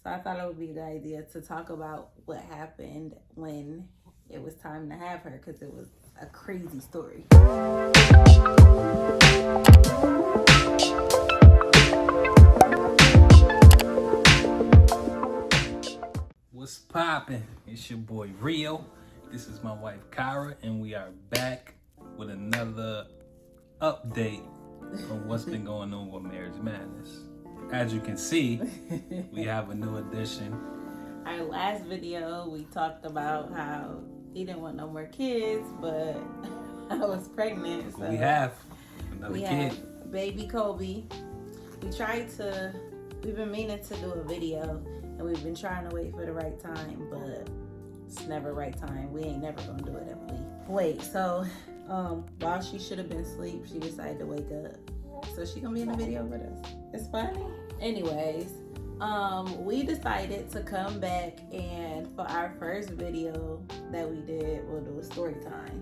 So I thought it would be a good idea to talk about what happened when it was time to have her, because it was a crazy story. What's poppin'? It's your boy Rio. This is my wife Cara, and we are back with another update on what's been going on with Marriage Madness. As you can see, we have a new addition. Our last video, we talked about how he didn't want no more kids, but I was pregnant. So we have another kid. Have baby Kobe. We've been meaning to do a video, and we've been trying to wait for the right time, but it's never right time. We ain't never gonna do it if we wait. So while she should have been asleep, she decided to wake up. So she gonna be in the video with us. It's funny. Anyways, we decided to come back, and for our first video that we did, we'll do a story time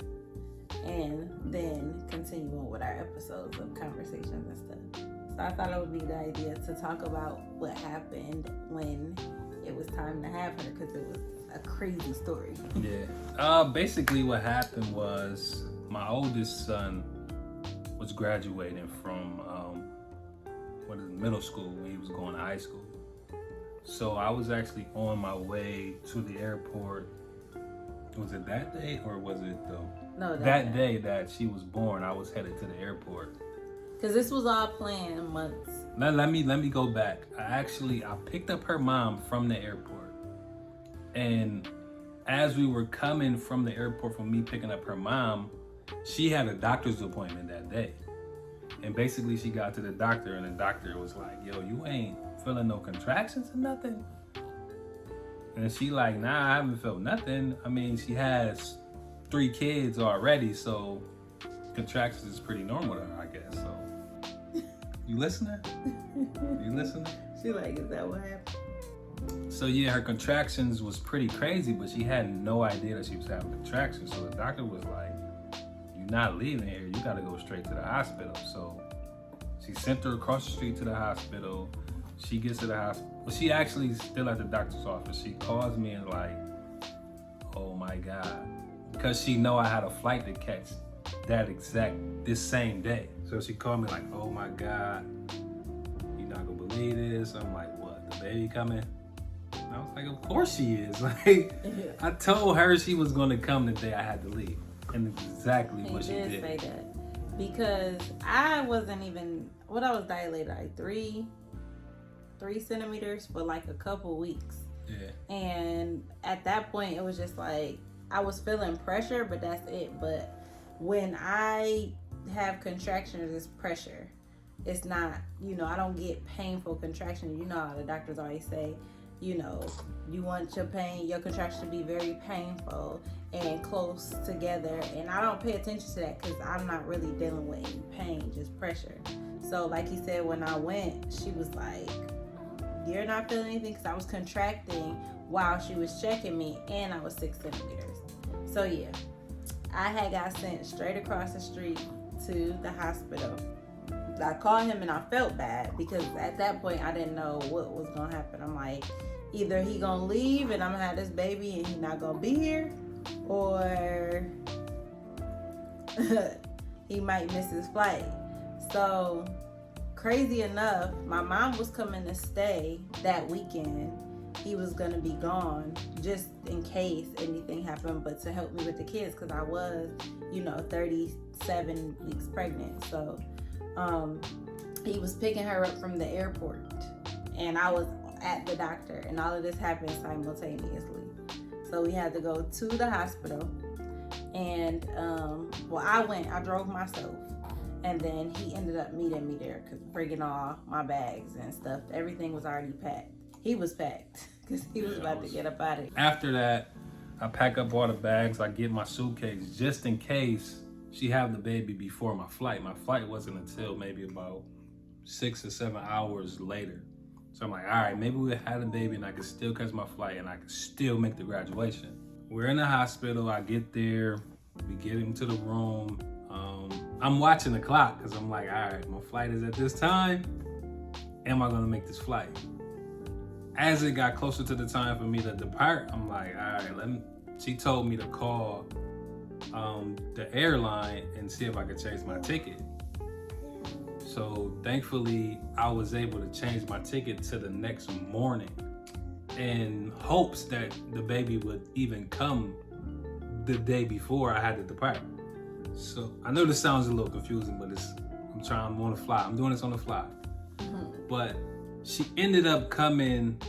and then continue on with our episodes of conversations and stuff. So I thought it would be a good idea to talk about what happened when it was time to have her, because it was a crazy story. Yeah. Basically what happened was my oldest son was graduating from middle school when he was going to high school. So I was actually on my way to the airport. Was it that day or was it that day that she was born? I was headed to the airport. Because this was all planned months. Let me go back. I picked up her mom from the airport, and as we were coming from the airport from me picking up her mom, she had a doctor's appointment that day. And basically she got to the doctor, and the doctor was like, yo, you ain't feeling no contractions or nothing? And she like, nah, I haven't felt nothing. I mean, she has 3 kids already, so contractions is pretty normal to her, I guess. So you listening? You listening? She like, is that what happened? So yeah, her contractions was pretty crazy, but she had no idea that she was having contractions. So the doctor was like, you're not leaving here. You got to go straight to the hospital. So she sent her across the street to the hospital. She gets to the hospital. Well, she actually still at the doctor's office. She calls me and like, oh my God. Because she know I had a flight to catch this same day. So she called me like, oh my God, you're not gonna believe this. I'm like, what, the baby coming? And I was like, of course she is. Like, I told her she was gonna come the day I had to leave. And exactly what she did. Say that. Because I wasn't even, I was dilated like 3 centimeters for like a couple weeks. Yeah. And at that point, it was just like, I was feeling pressure, but that's it. But when I have contractions, it's pressure. It's not, I don't get painful contractions. You know how the doctors always say, you want your contractions to be very painful and close together. And I don't pay attention to that because I'm not really dealing with any pain, just pressure. So like he said, when I went, she was like, you're not feeling anything, because I was contracting while she was checking me, and I was 6 centimeters. So yeah, I had got sent straight across the street to the hospital. I called him and I felt bad because at that point I didn't know what was gonna happen. I'm like, either he gonna leave and I'm gonna have this baby and he not gonna be here, or he might miss his flight. So crazy enough, my mom was coming to stay that weekend. He was gonna be gone just in case anything happened, but to help me with the kids, because I was 37 weeks pregnant. So he was picking her up from the airport, and I was at the doctor, and all of this happened simultaneously. So we had to go to the hospital, and I drove myself, and then he ended up meeting me there, bringing all my bags and stuff. Everything was already packed. He was packed because he was about to get up out of here. After that, I pack up all the bags. I get my suitcase just in case she have the baby before my flight. My flight wasn't until maybe about 6 or 7 hours later. So I'm like, all right, maybe we had a baby and I could still catch my flight and I could still make the graduation. We're in the hospital. I get there. We get him to the room. I'm watching the clock because I'm like, all right, my flight is at this time. Am I going to make this flight? as it got closer to the time for me to depart, I'm like, all right, she told me to call the airline and see if I could change my ticket. So thankfully, I was able to change my ticket to the next morning in hopes that the baby would even come the day before I had to depart. So I know this sounds a little confusing, but I'm on the fly. I'm doing this on the fly. But she ended up coming,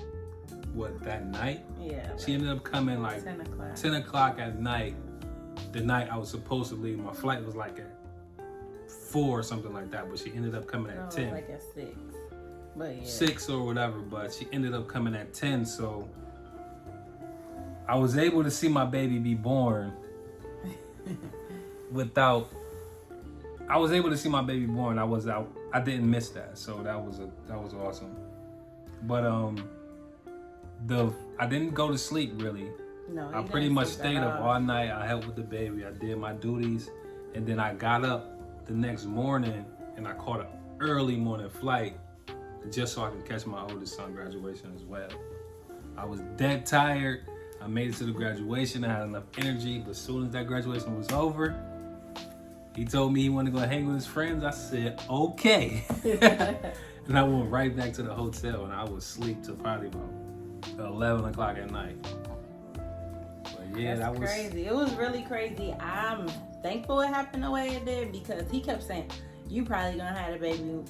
that night? Yeah. She ended up coming like 10 o'clock at night. The night I was supposed to leave. My flight was like at 4 or something like that, but she ended up coming at 10. Like at 6. But yeah. 6 or whatever, but she ended up coming at 10, so I was able to see my baby be born I was able to see my baby born. I didn't miss that, so that was awesome. But I didn't go to sleep really. No, I pretty much stayed up all night. I helped with the baby. I did my duties, and then I got up the next morning and I caught an early morning flight just so I could catch my oldest son graduation as well. I was dead tired. I made it to the graduation. I had enough energy, but as soon as that graduation was over, he told me he wanted to go hang with his friends. I said, okay. And I went right back to the hotel, and I was asleep till probably about 11 o'clock at night. But yeah, that was crazy. It was really crazy. I'm thankful it happened the way it did, because he kept saying, you probably gonna have a baby,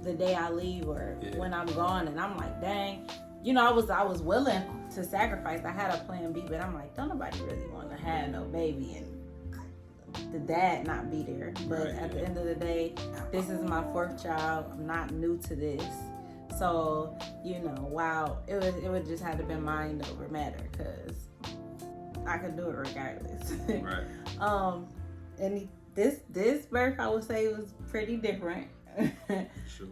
the day I leave or when I'm gone. And I'm like, dang. I was willing to sacrifice. I had a plan B, but I'm like, don't nobody really want to have no baby and the dad not be there. But at the end of the day, this is my 4th child. I'm not new to this. So, wow, it would just have to be mind over matter, because I could do it regardless. Right. And this birth, I would say, was pretty different. Sure.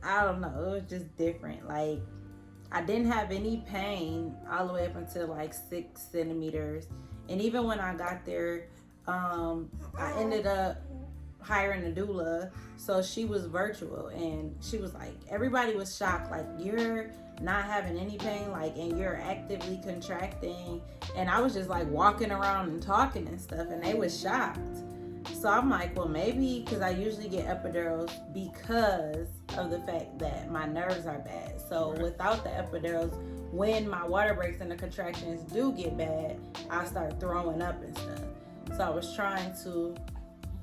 I don't know. It was just different. Like, I didn't have any pain all the way up until like 6 centimeters. And even when I got there, I ended up hiring a doula. So she was virtual, and she was like, everybody was shocked. Like, you're not having any pain, like, and you're actively contracting. And I was just like walking around and talking and stuff, and they was shocked. So I'm like, well, maybe because I usually get epidurals because of the fact that my nerves are bad. So without the epidurals, when my water breaks and the contractions do get bad, I start throwing up and stuff. So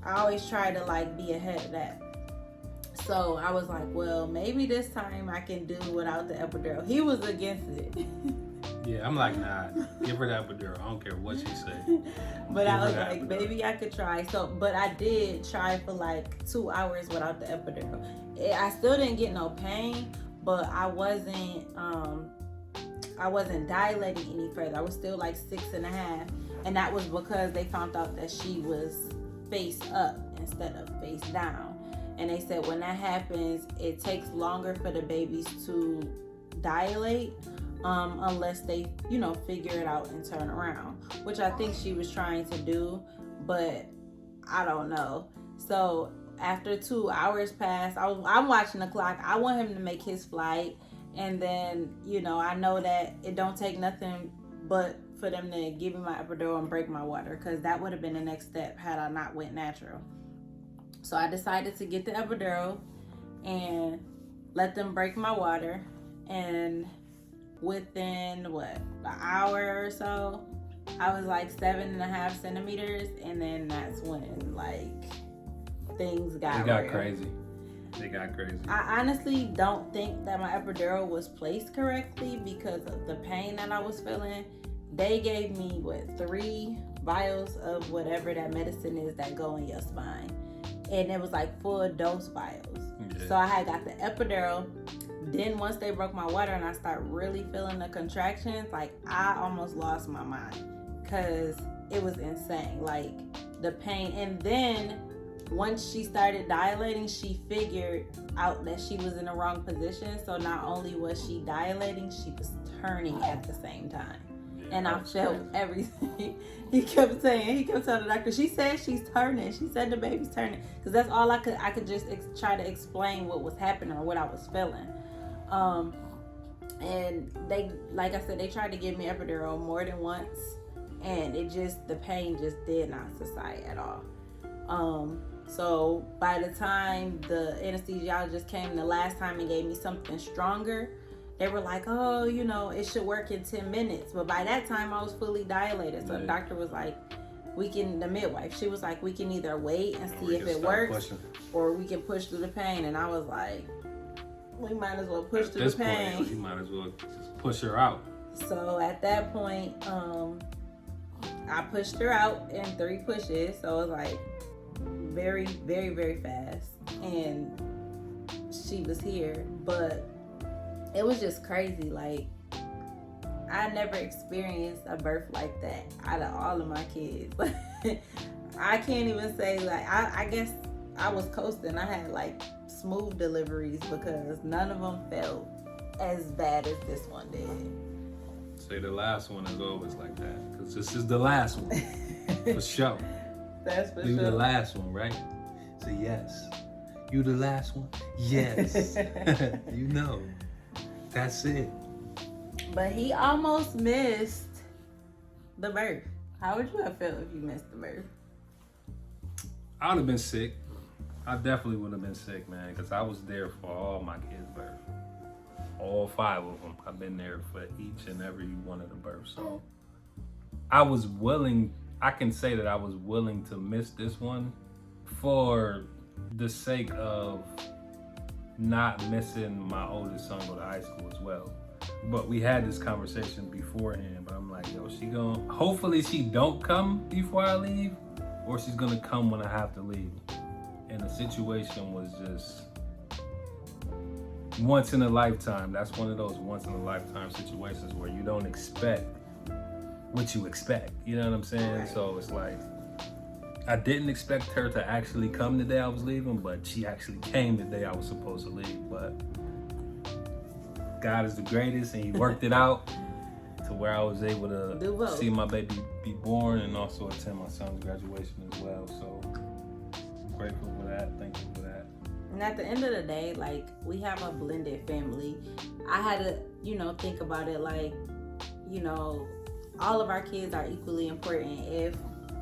I always try to like be ahead of that. So I was like, well, maybe this time I can do without the epidural. He was against it. Yeah, I'm like, nah, give her the epidural. I don't care what she say. But I was like, maybe I could try. So, but I did try for like 2 hours without the epidural. I still didn't get no pain, but I wasn't dilating any further. I was still like 6.5, and that was because they found out that she was face up instead of face down. And they said when that happens, it takes longer for the babies to dilate. Unless they, figure it out and turn around, which I think she was trying to do, but I don't know. So after 2 hours passed, I'm watching the clock. I want him to make his flight, and then, I know that it don't take nothing but for them to give me my epidural and break my water, because that would have been the next step had I not went natural. So I decided to get the epidural and let them break my water, and within an hour or so, I was like 7.5 centimeters, and then that's when like things got crazy. They got crazy. I honestly don't think that my epidural was placed correctly because of the pain that I was feeling. They gave me 3 vials of whatever that medicine is that go in your spine, and it was like full dose vials. Yeah. So I had got the epidural. Then once they broke my water and I started really feeling the contractions, like I almost lost my mind because it was insane, like the pain. And then once she started dilating, she figured out that she was in the wrong position. So not only was she dilating, she was turning at the same time. Yeah, and I felt everything. He kept telling the doctor, she said she's turning. She said the baby's turning. Because that's all I could just try to explain what was happening or what I was feeling. And they, like I said, they tried to give me epidural more than once, and the pain just did not subside at all. So by the time the anesthesiologist came the last time and gave me something stronger, they were like, oh, it should work in 10 minutes. But by that time I was fully dilated. So the doctor was like, the midwife, she was like, we can either wait and see if it works or we can push through the pain. And I was like, we might as well push through the pain. You might as well just push her out. So at that point, I pushed her out in 3 pushes. So it was like very, very, very fast. And she was here. But it was just crazy. Like, I never experienced a birth like that out of all of my kids. I can't even say, like, I guess I was coasting. I had like smooth deliveries because none of them felt as bad as this one did. Say the last one is always like that, because this is the last one. For sure. That's for You sure. the last one, right? So yes. You the last one? Yes. That's it. But he almost missed the birth. How would you have felt if you missed the birth? I would have been sick. I definitely would have been sick, man, because I was there for all my kids' birth. All 5 of them. I've been there for each and every one of the births. So I was willing, I can say that I was willing to miss this one for the sake of not missing my oldest son go to high school as well. But we had this conversation beforehand, but I'm like, yo, hopefully she don't come before I leave, or she's gonna come when I have to leave. And the situation was just once in a lifetime. That's one of those once in a lifetime situations where you don't expect what you expect. You know what I'm saying? Right. So it's like, I didn't expect her to actually come the day I was leaving, but she actually came the day I was supposed to leave. But God is the greatest, and he worked it out to where I was able to see my baby be born and also attend my son's graduation as well. So grateful for that, thankful for that. And at the end of the day, like, we have a blended family. I had to, think about it like, all of our kids are equally important. If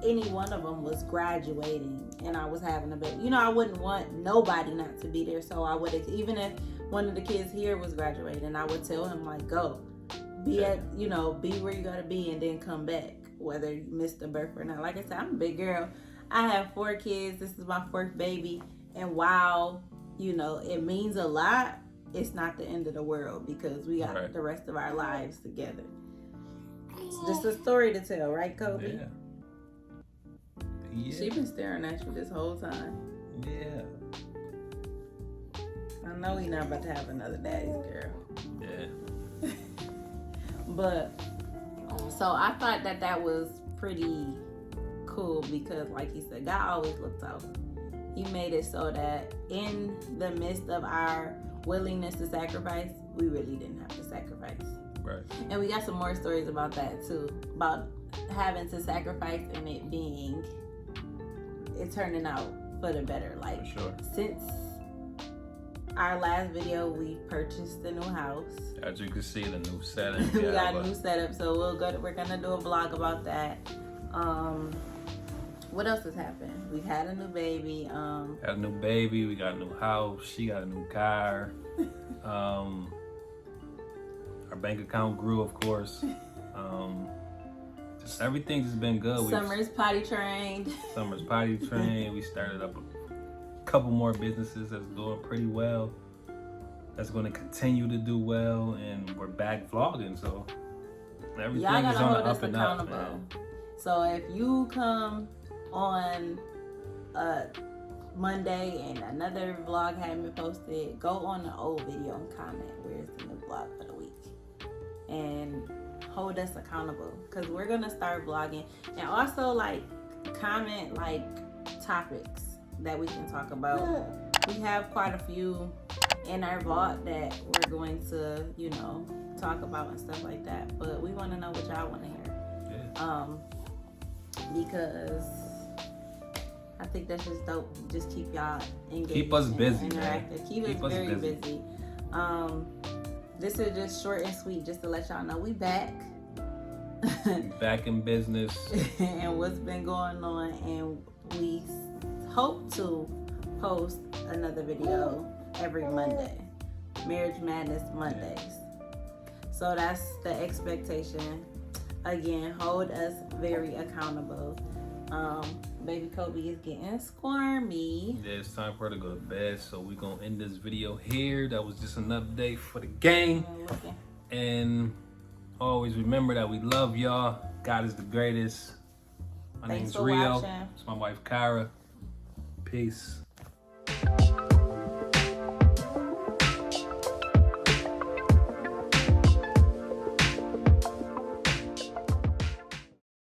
any one of them was graduating and I was having a baby, I wouldn't want nobody not to be there. So I would, even if one of the kids here was graduating, I would tell him, like, go be be where you gotta be and then come back, whether you missed the birth or not. Like I said, I'm a big girl. I have 4 kids. This is my 4th baby. And while, it means a lot, it's not the end of the world because we got the rest of our lives together. It's just a story to tell, right, Kobe? Yeah. She been staring at you this whole time. Yeah. I know we not about to have another daddy's girl. Yeah. But, so I thought that was pretty cool because, like he said, God always looks out. He made it so that in the midst of our willingness to sacrifice, we really didn't have to sacrifice. Right. And we got some more stories about that too, about having to sacrifice and it turning out for the better. Like, for sure. Since our last video, we purchased a new house. As you can see, the new setup. We got a new setup, so we're gonna do a vlog about that. What else has happened? We've had a new baby. Got a new baby. We got a new house. She got a new car. Our bank account grew, of course. Just everything's just been good. Summer's potty trained. We started up a couple more businesses that's doing pretty well. That's going to continue to do well, and we're back vlogging. So everything Y'all gotta is on the hold us up and accountable. up, man. So if you come on Monday and another vlog hadn't been posted, go on the old video and comment where's the new vlog for the week, and hold us accountable because we're gonna start vlogging. And also, like, comment like topics that we can talk about. We have quite a few in our vault that we're going to talk about and stuff like that, but we want to know what y'all want to hear. Because I think that's just dope. Just keep y'all engaged. Keep us busy, interactive. man. Keep us very busy. this is just short and sweet, just to let y'all know we back. Back in business. And what's been going on, and we hope to post another video every Monday. Marriage Madness Mondays. So that's the expectation. Again, hold us very accountable. Baby Kobe is getting squirmy. Yeah, it's time for her to go to bed, so we're gonna end this video here. That was just an update for the gang. And always remember that we love y'all. God is the greatest. My name's Rio. It's my wife Cara. Peace.